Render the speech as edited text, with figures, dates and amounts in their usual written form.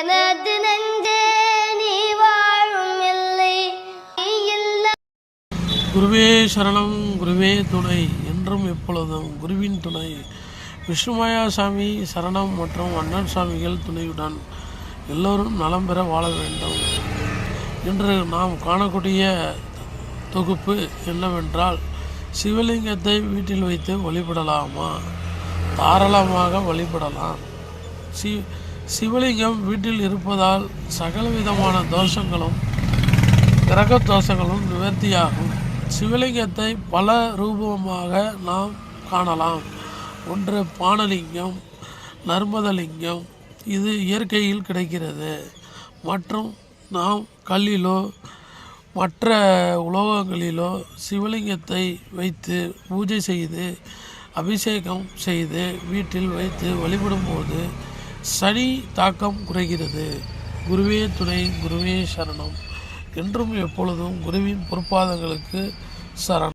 எனது நெஞ்சே நீ வாழும் எல்லை இல்லை. குருவே சரணம், குருவே துணை, என்றும் எப்பொழுதும் குருவின் துணை. விஷ்ணுமாயா சாமி சரணம் மற்றும் அண்ணன் சாமிகள் துணையுடன் எல்லோரும் நலம் பெற வாழ வேண்டும். இன்று நாம் காணக்கூடிய தொகுப்பு என்னவென்றால், சிவலிங்கத்தை வீட்டில் வைத்து வழிபடலாமா? தாராளமாக வழிபடலாம். சிவலிங்கம் வீட்டில் இருப்பதால் சகலவிதமான தோஷங்களும் கிரக தோஷங்களும் நிவர்த்தியாகும். சிவலிங்கத்தை பல ரூபமாக நாம் காணலாம். ஒன்று பானலிங்கம், நர்மதலிங்கம், இது இயற்கையில் கிடைக்கிறது. மற்றும் நாம் கல்லிலோ மற்ற உலோகங்களிலோ சிவலிங்கத்தை வைத்து பூஜை செய்து அபிஷேகம் செய்து வீட்டில் வைத்து வழிபடும்போது சனி தாக்கம் குறைகிறது. குருவே துணை, குருவே சரணம். என்றும் எப்பொழுதும் குருவின் பொற்பாதங்களுக்கு சரணம்.